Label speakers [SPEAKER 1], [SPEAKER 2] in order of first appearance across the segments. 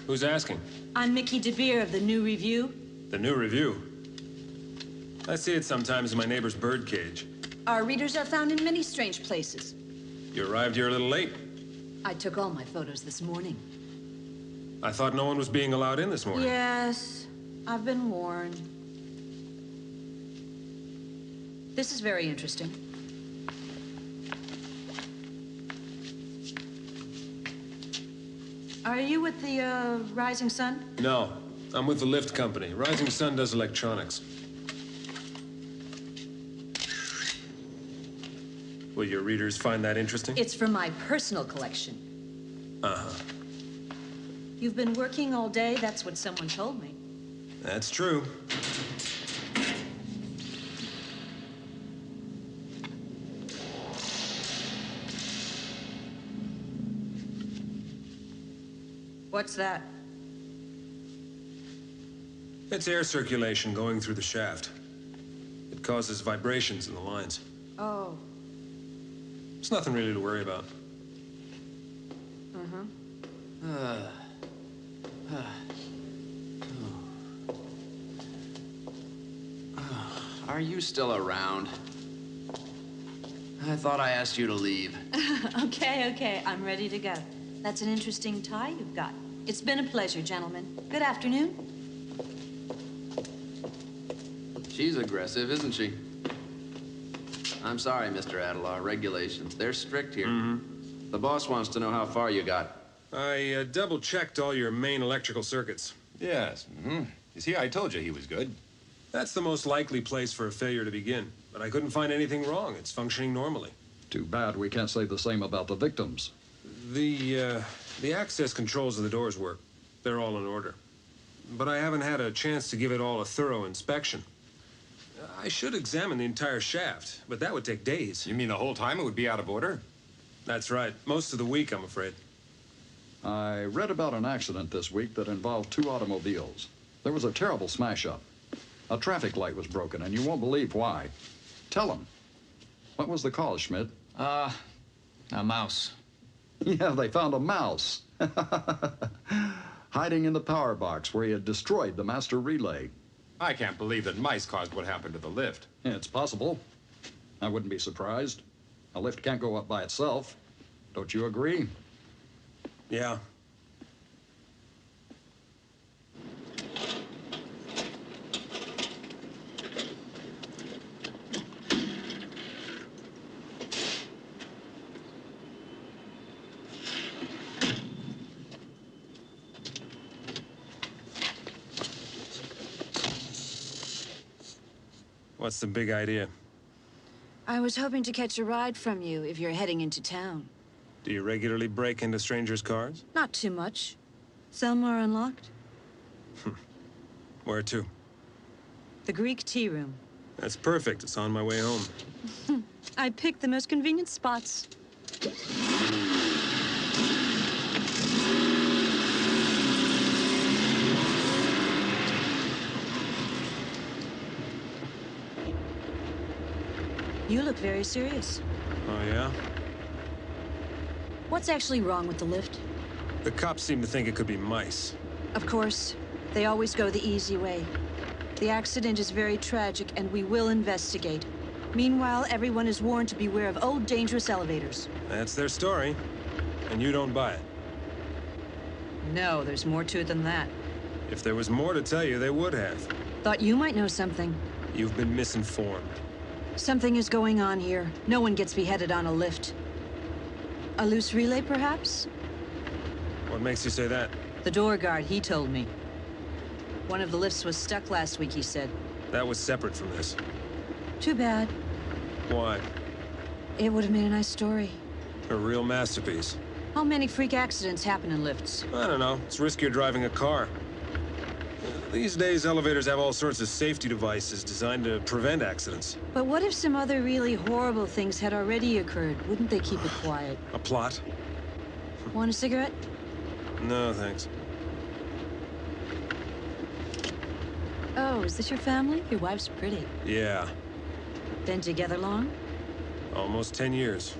[SPEAKER 1] Who's asking?
[SPEAKER 2] I'm Mickey DeBeer of the New Review.
[SPEAKER 1] The New Review? I see it sometimes in my neighbor's birdcage.
[SPEAKER 2] Our readers are found in many strange places.
[SPEAKER 1] You arrived here a little late.
[SPEAKER 2] I took all my photos this morning.
[SPEAKER 1] I thought no one was being allowed in this morning.
[SPEAKER 2] Yes, I've been warned. This is very interesting. Are you with the, Rising Sun?
[SPEAKER 1] No, I'm with the lift company. Rising Sun does electronics. Will your readers find that interesting?
[SPEAKER 2] It's from my personal collection.
[SPEAKER 1] Uh-huh.
[SPEAKER 2] You've been working all day, that's what someone told me.
[SPEAKER 1] That's true.
[SPEAKER 2] What's that?
[SPEAKER 1] It's air circulation going through the shaft. It causes vibrations in the lines.
[SPEAKER 2] Oh.
[SPEAKER 1] It's nothing really to worry about.
[SPEAKER 3] Are you still around? I thought I asked you to leave.
[SPEAKER 2] Okay, I'm ready to go. That's an interesting tie you've got. It's been a pleasure, gentlemen. Good afternoon.
[SPEAKER 3] She's aggressive, isn't she? I'm sorry, Mr. Adelaar. Regulations, they're strict here. The boss wants to know how far you got.
[SPEAKER 1] I double-checked all your main electrical circuits.
[SPEAKER 4] Yes. You see, I told you he was good.
[SPEAKER 1] That's the most likely place for a failure to begin. But I couldn't find anything wrong. It's functioning normally.
[SPEAKER 5] Too bad we can't say the same about the victims.
[SPEAKER 1] The access controls of the doors work. They're all in order. But I haven't had a chance to give it all a thorough inspection. I should examine the entire shaft, but that would take days.
[SPEAKER 4] You mean the whole time it would be out of order?
[SPEAKER 1] That's right. Most of the week, I'm afraid.
[SPEAKER 5] I read about an accident this week that involved 2 automobiles. There was a terrible smash-up. A traffic light was broken, and you won't believe why. Tell them. What was the cause, Schmidt?
[SPEAKER 6] A mouse.
[SPEAKER 5] Yeah, they found a mouse. Hiding in the power box where he had destroyed the master relay.
[SPEAKER 4] I can't believe that mice caused what happened to the lift.
[SPEAKER 5] Yeah, it's possible. I wouldn't be surprised. A lift can't go up by itself. Don't you agree?
[SPEAKER 1] Yeah. What's the big idea?
[SPEAKER 2] I was hoping to catch a ride from you if you're heading into town.
[SPEAKER 1] Do you regularly break into strangers' cars?
[SPEAKER 2] Not too much. Some are unlocked.
[SPEAKER 1] Where to?
[SPEAKER 2] The Greek tea room.
[SPEAKER 1] That's perfect. It's on my way home.
[SPEAKER 2] I picked the most convenient spots. You look very serious.
[SPEAKER 1] Oh, yeah?
[SPEAKER 2] What's actually wrong with the lift?
[SPEAKER 1] The cops seem to think it could be mice.
[SPEAKER 2] Of course, they always go the easy way. The accident is very tragic, and we will investigate. Meanwhile, everyone is warned to beware of old, dangerous elevators.
[SPEAKER 1] That's their story. And you don't buy it.
[SPEAKER 2] No, there's more to it than that.
[SPEAKER 1] If there was more to tell you, they would have.
[SPEAKER 2] Thought you might know something.
[SPEAKER 1] You've been misinformed.
[SPEAKER 2] Something is going on here. No one gets beheaded on a lift. A loose relay, perhaps?
[SPEAKER 1] What makes you say that?
[SPEAKER 2] The door guard, he told me. One of the lifts was stuck last week, he said.
[SPEAKER 1] That was separate from this.
[SPEAKER 2] Too bad.
[SPEAKER 1] Why?
[SPEAKER 2] It would have made a nice story.
[SPEAKER 1] A real masterpiece.
[SPEAKER 2] How many freak accidents happen in lifts?
[SPEAKER 1] I don't know. It's riskier driving a car. These days, elevators have all sorts of safety devices designed to prevent accidents.
[SPEAKER 2] But what if some other really horrible things had already occurred? Wouldn't they keep it quiet?
[SPEAKER 1] A plot?
[SPEAKER 2] Want a cigarette?
[SPEAKER 1] No, thanks.
[SPEAKER 2] Oh, is this your family? Your wife's pretty.
[SPEAKER 1] Yeah.
[SPEAKER 2] Been together long?
[SPEAKER 1] Almost 10 years.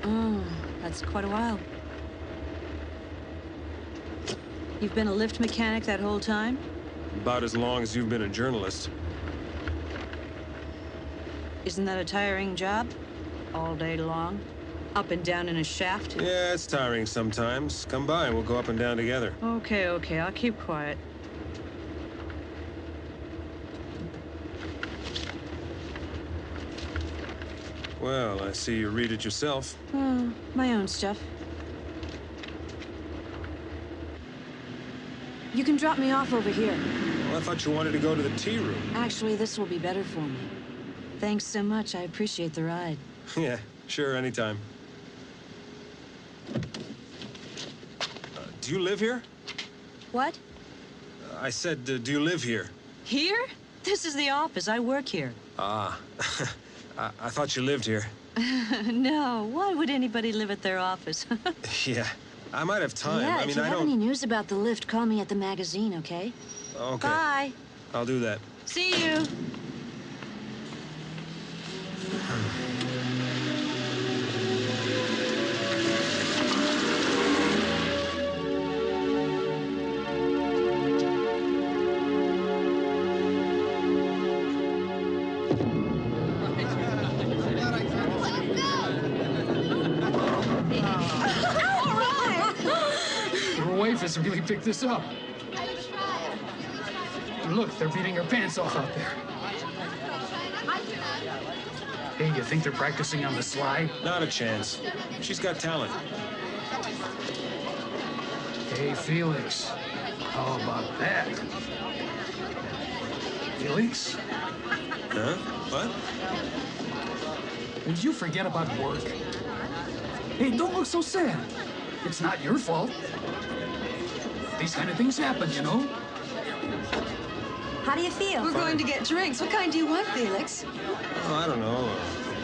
[SPEAKER 2] Oh, that's quite a while. You've been a lift mechanic that whole time?
[SPEAKER 1] About as long as you've been a journalist.
[SPEAKER 2] Isn't that a tiring job? All day long? Up and down in a shaft?
[SPEAKER 1] Yeah, it's tiring sometimes. Come by and we'll go up and down together.
[SPEAKER 2] Okay, okay, I'll keep quiet.
[SPEAKER 1] Well, I see you read it yourself.
[SPEAKER 2] My own stuff. You can drop me off over here.
[SPEAKER 1] Well, I thought you wanted to go to the tea room.
[SPEAKER 2] Actually, this will be better for me. Thanks so much. I appreciate the ride.
[SPEAKER 1] Yeah, sure, anytime. Do you live here?
[SPEAKER 2] What?
[SPEAKER 1] I said, do you live here?
[SPEAKER 2] Here? This is the office. I work here.
[SPEAKER 1] Ah, I thought you lived here.
[SPEAKER 2] No, why would anybody live at their office?
[SPEAKER 1] Yeah, I might have time.
[SPEAKER 2] Yeah,
[SPEAKER 1] I
[SPEAKER 2] if
[SPEAKER 1] mean,
[SPEAKER 2] you
[SPEAKER 1] I
[SPEAKER 2] have
[SPEAKER 1] don't...
[SPEAKER 2] any news about the lift, call me at the magazine, okay?
[SPEAKER 1] Okay,
[SPEAKER 2] Bye.
[SPEAKER 1] I'll do that.
[SPEAKER 2] See you.
[SPEAKER 7] Your wife has really picked this up. Look, they're beating her pants off out there. Hey, you think they're practicing on the sly?
[SPEAKER 1] Not a chance. She's got talent.
[SPEAKER 7] Hey, Felix. How about that? Felix?
[SPEAKER 1] Huh? What?
[SPEAKER 7] Would you forget about work? Hey, don't look so sad. It's not your fault. These kind of things happen, you know?
[SPEAKER 8] How do you feel?
[SPEAKER 9] We're going to get drinks. What kind do you want, Felix?
[SPEAKER 1] Oh, I don't know.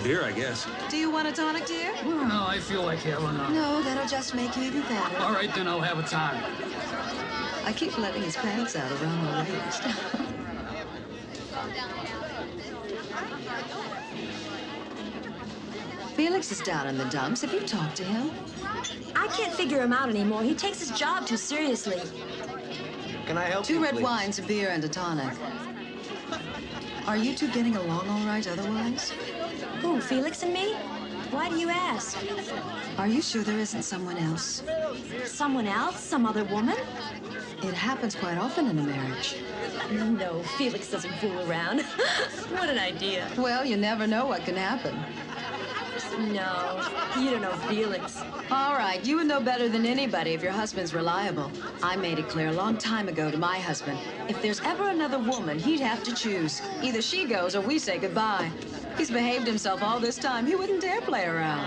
[SPEAKER 1] Beer, I guess.
[SPEAKER 9] Do you want a tonic, dear?
[SPEAKER 7] Well, I feel like having a...
[SPEAKER 9] No, that'll just make you even fatter.
[SPEAKER 7] All right, then I'll have a tonic.
[SPEAKER 9] I keep letting his pants out around my waist. Felix is down in the dumps. Have you talked to him?
[SPEAKER 8] I can't figure him out anymore. He takes his job too seriously.
[SPEAKER 3] Can I help
[SPEAKER 9] Two
[SPEAKER 3] you,
[SPEAKER 9] red
[SPEAKER 3] please?
[SPEAKER 9] wines, a beer, and a tonic. Are you two getting along all right otherwise?
[SPEAKER 8] Who, Felix and me? Why do you ask?
[SPEAKER 9] Are you sure there isn't someone else?
[SPEAKER 8] Someone else? Some other woman?
[SPEAKER 9] It happens quite often in a marriage.
[SPEAKER 8] No, Felix doesn't fool around. What an idea.
[SPEAKER 9] Well, you never know what can happen.
[SPEAKER 8] No, you don't know Felix.
[SPEAKER 9] All right, you would know better than anybody if your husband's reliable. I made it clear a long time ago to my husband. If there's ever another woman, he'd have to choose. Either she goes or we say goodbye. He's behaved himself all this time. He wouldn't dare play around.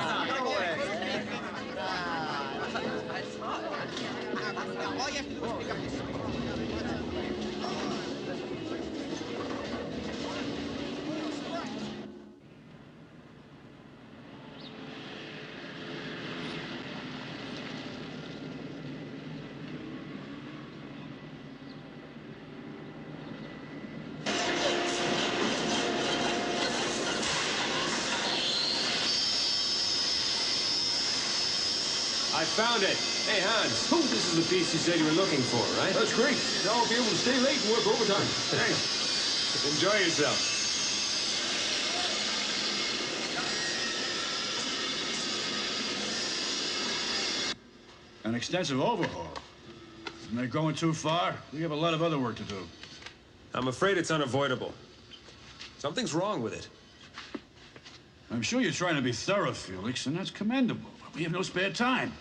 [SPEAKER 1] I found it. Hey, Hans. This is the piece you said you were looking for, right?
[SPEAKER 10] That's great. Now I'll be able to stay late and work overtime. Thanks.
[SPEAKER 1] Enjoy yourself.
[SPEAKER 10] An extensive overhaul. Isn't that going too far? We have a lot of other work to do.
[SPEAKER 1] I'm afraid it's unavoidable. Something's wrong with it.
[SPEAKER 10] I'm sure you're trying to be thorough, Felix, and that's commendable. But we have no spare time.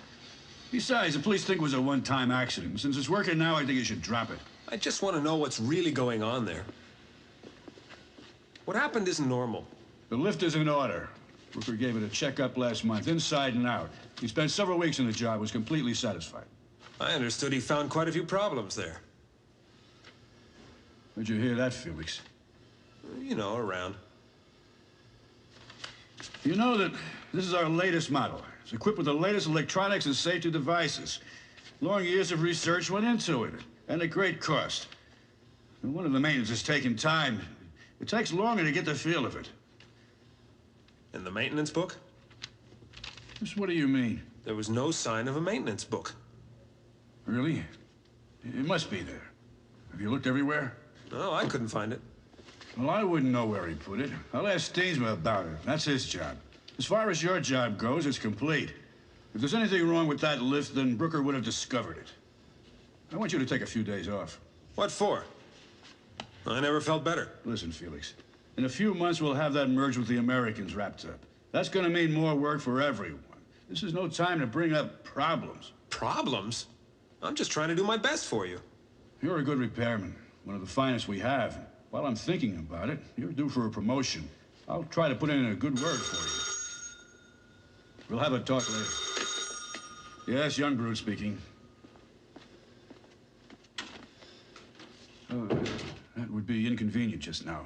[SPEAKER 10] Besides, the police think it was a one-time accident. Since it's working now, I think you should drop it.
[SPEAKER 1] I just want to know what's really going on there. What happened isn't normal.
[SPEAKER 10] The lift is in order. Brooker gave it a checkup last month, inside and out. He spent several weeks in the job, was completely satisfied.
[SPEAKER 1] I understood he found quite a few problems there.
[SPEAKER 10] Where'd you hear that, Felix?
[SPEAKER 1] You know, around.
[SPEAKER 10] You know that this is our latest model. It's equipped with the latest electronics and safety devices. Long years of research went into it, and at great cost. And one of the maintenance is taking time. It takes longer to get the feel of it.
[SPEAKER 1] In the maintenance book,
[SPEAKER 10] Just what do you mean?
[SPEAKER 1] there was no sign of a maintenance book.
[SPEAKER 10] Really? It must be there. Have you looked everywhere?
[SPEAKER 1] No, I couldn't find it.
[SPEAKER 10] Well, I wouldn't know where he put it. I'll ask Steensma about it. That's his job. As far as your job goes, it's complete. If there's anything wrong with that lift, then Brooker would have discovered it. I want you to take a few days off.
[SPEAKER 1] What for? I never felt better.
[SPEAKER 10] Listen, Felix. In a few months, we'll have that merge with the Americans wrapped up. That's gonna mean more work for everyone. This is no time to bring up problems.
[SPEAKER 1] Problems? I'm just trying to do my best for you.
[SPEAKER 10] You're a good repairman, one of the finest we have. While I'm thinking about it, you're due for a promotion. I'll try to put in a good word for you. We'll have a talk later. Yes, young Brood speaking. That would be inconvenient just now.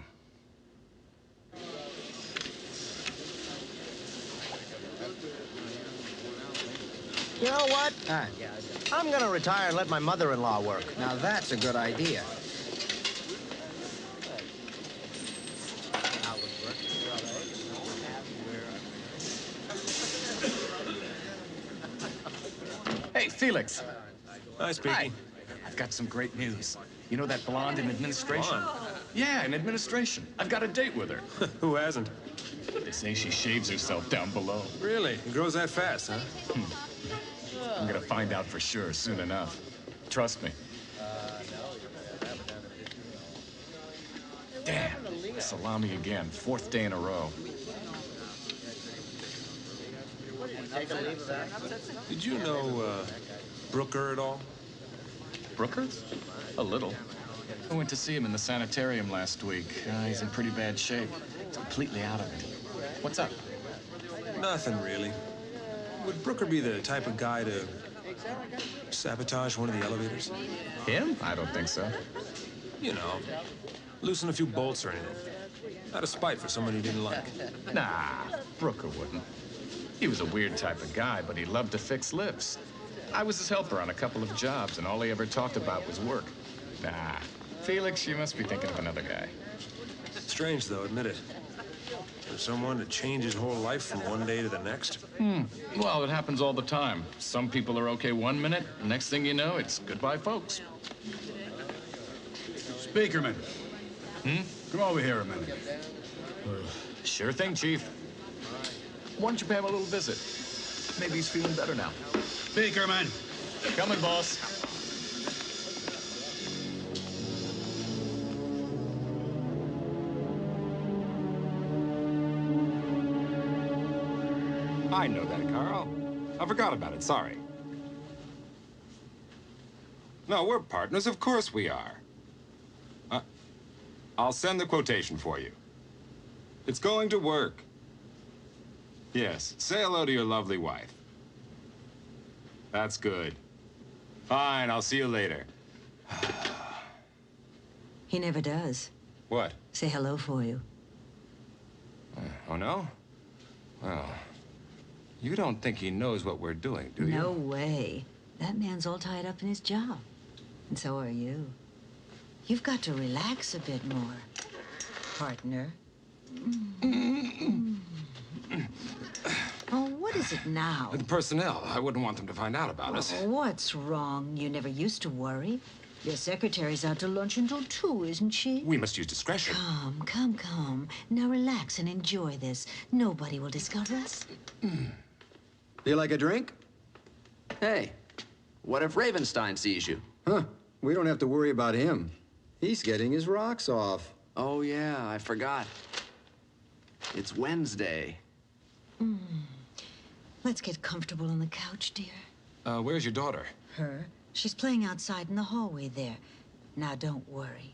[SPEAKER 11] You know what? I'm gonna retire and let my mother-in-law work.
[SPEAKER 12] Now that's a good idea.
[SPEAKER 6] Hey, Felix.
[SPEAKER 1] Hi, Speaking.
[SPEAKER 6] I've got some great news. You know that blonde in administration?
[SPEAKER 1] Blonde?
[SPEAKER 6] Yeah, in administration. I've got a date with her.
[SPEAKER 1] Who hasn't?
[SPEAKER 6] They say she shaves herself down below.
[SPEAKER 1] Really? It grows that fast, huh?
[SPEAKER 6] I'm gonna find out for sure soon enough. Trust me. Damn, salami again. 4th day in a row.
[SPEAKER 1] Did you know, Brooker at all?
[SPEAKER 6] Brooker? A little. I went to see him in the sanitarium last week. He's in pretty bad shape. He's completely out of it. What's up?
[SPEAKER 1] Nothing, really. Would Brooker be the type of guy to sabotage one of the elevators?
[SPEAKER 6] Him? I don't think so.
[SPEAKER 1] You know, loosen a few bolts or anything. Out of spite for someone he didn't like.
[SPEAKER 6] Nah, Brooker wouldn't. He was a weird type of guy, but he loved to fix lifts. I was his helper on a couple of jobs, and all he ever talked about was work. Nah, Felix, you must be thinking of another guy.
[SPEAKER 1] Strange, though, admit it. For someone to change his whole life from one day to the next.
[SPEAKER 6] Well, it happens all the time. Some people are okay one minute, next thing you know, it's goodbye, folks.
[SPEAKER 10] Speakerman. Come over here a minute.
[SPEAKER 6] Sure thing, Chief. Why don't you pay him a little visit? Maybe he's feeling better now.
[SPEAKER 10] Speakerman.
[SPEAKER 6] Coming, boss.
[SPEAKER 4] I know that, Carl. I forgot about it, sorry. No, we're partners, of course we are. I'll send the quotation for you. It's going to work. Yes, say hello to your lovely wife. That's good. Fine, I'll see you later.
[SPEAKER 13] He never does.
[SPEAKER 4] What?
[SPEAKER 13] Say hello for you.
[SPEAKER 4] Oh, no? Well, you don't think he knows what we're doing, do you?
[SPEAKER 13] No way. That man's all tied up in his job. And so are you. You've got to relax a bit more, partner. Oh, what is it now?
[SPEAKER 4] The personnel. I wouldn't want them to find out about us.
[SPEAKER 13] What's wrong? You never used to worry. Your secretary's out to lunch until 2, isn't she?
[SPEAKER 4] We must use discretion.
[SPEAKER 13] Come. Now relax and enjoy this. Nobody will discover us.
[SPEAKER 3] You like a drink? Hey, what if Ravenstein sees you?
[SPEAKER 12] Huh. We don't have to worry about him. He's getting his rocks off.
[SPEAKER 3] Oh, yeah, I forgot. It's Wednesday.
[SPEAKER 13] Let's get comfortable on the couch, dear.
[SPEAKER 4] Where's your daughter?
[SPEAKER 13] Her? She's playing outside in the hallway there. Now, don't worry.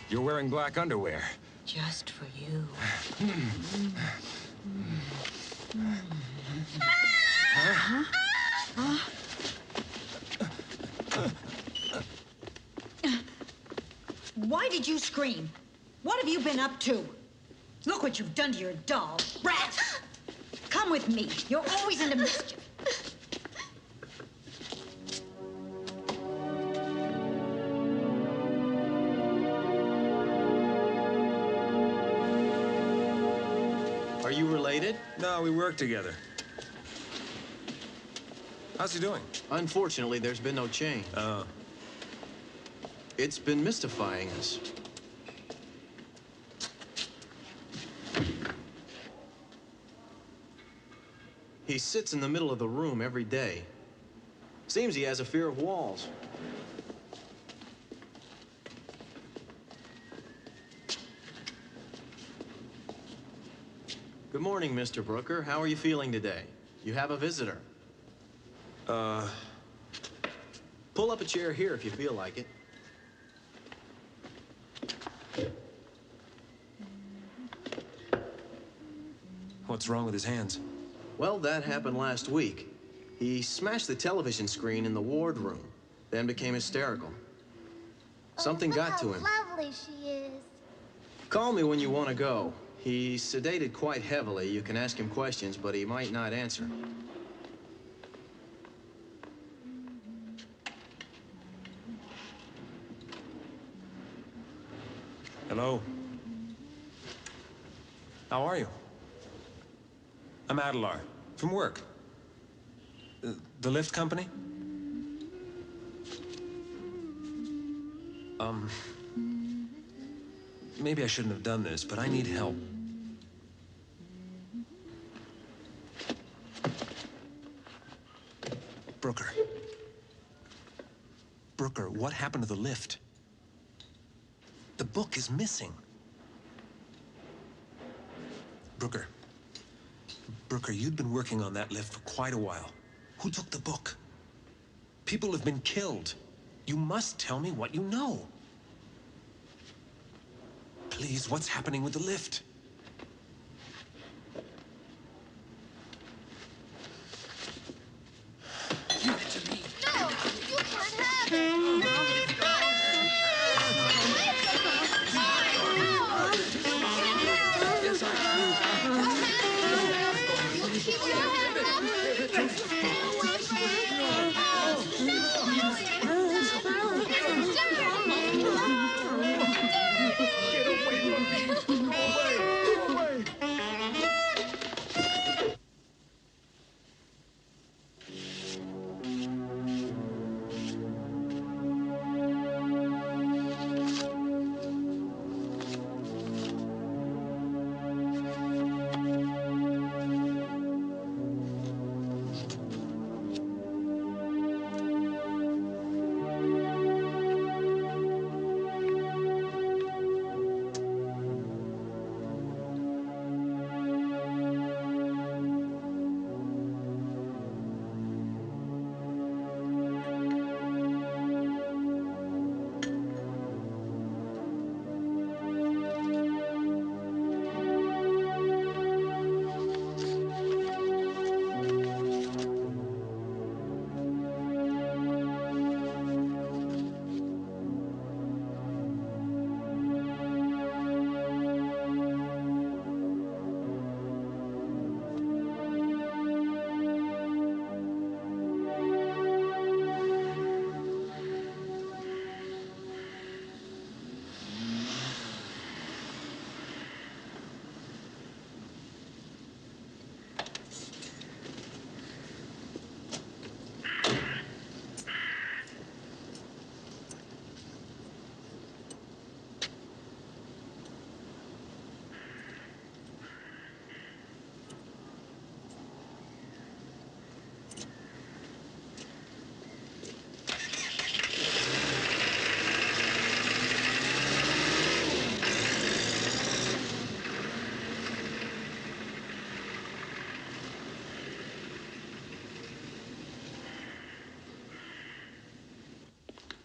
[SPEAKER 4] You're wearing black underwear.
[SPEAKER 13] Just for you.
[SPEAKER 14] Why did you scream? What have you been up to? Look what you've done to your doll. Rat! Come with me. You're always into mischief.
[SPEAKER 11] Are you related?
[SPEAKER 1] No, we work together. How's he doing?
[SPEAKER 11] Unfortunately, there's been no change. It's been mystifying us. He sits in the middle of the room every day. Seems he has a fear of walls. Good morning, Mr. Brooker. How are you feeling today? You have a visitor. Pull up a chair here if you feel like it.
[SPEAKER 1] What's wrong with his hands?
[SPEAKER 11] Well, that happened last week. He smashed the television screen in the ward room, then became hysterical. Something got to him.
[SPEAKER 15] How lovely she is.
[SPEAKER 11] Call me when you want to go. He's sedated quite heavily. You can ask him questions, but he might not answer.
[SPEAKER 1] Hello? How are you? I'm Adelar, from work. The lift company? Maybe I shouldn't have done this, but I need help. Brooker. Brooker, what happened to the lift? The book is missing. Brooker. Brooker, you'd been working on that lift for quite a while. Who took the book? People have been killed. You must tell me what you know. Please, what's happening with the lift?
[SPEAKER 15] Give it to me. No, you can't have it.
[SPEAKER 7] Yes, Get away from me! Go away! Go away!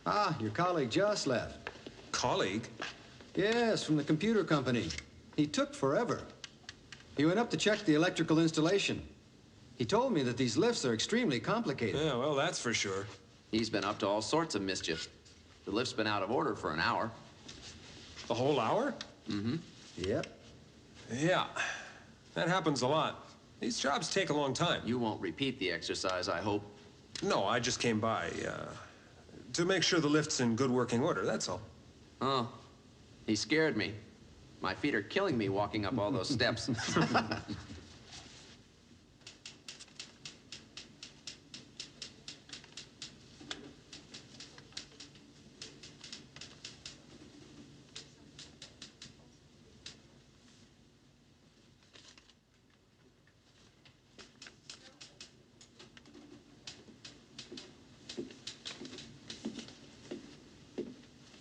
[SPEAKER 12] Ah, your colleague just left.
[SPEAKER 1] Colleague?
[SPEAKER 12] Yes, from the computer company. He took forever. He went up to check the electrical installation. He told me that these lifts are extremely complicated.
[SPEAKER 1] Yeah, well, that's for sure.
[SPEAKER 3] He's been up to all sorts of mischief. The lift's been out of order for an hour.
[SPEAKER 1] The whole hour?
[SPEAKER 3] Mm-hmm.
[SPEAKER 12] Yep.
[SPEAKER 1] Yeah, that happens a lot. These jobs take a long time.
[SPEAKER 3] You won't repeat the exercise, I hope.
[SPEAKER 1] No, I just came by to make sure the lift's in good working order, that's all.
[SPEAKER 3] Oh, he scared me. My feet are killing me walking up all those steps.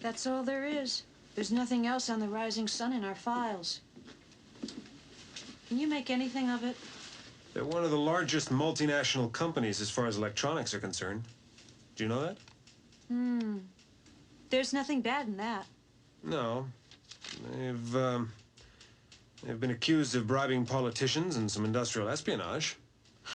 [SPEAKER 2] That's all there is. There's nothing else on the Rising Sun in our files. Can you make anything of it?
[SPEAKER 1] They're one of the largest multinational companies as far as electronics are concerned. Do you know that?
[SPEAKER 2] There's nothing bad in that.
[SPEAKER 1] No. They've been accused of bribing politicians and some industrial espionage.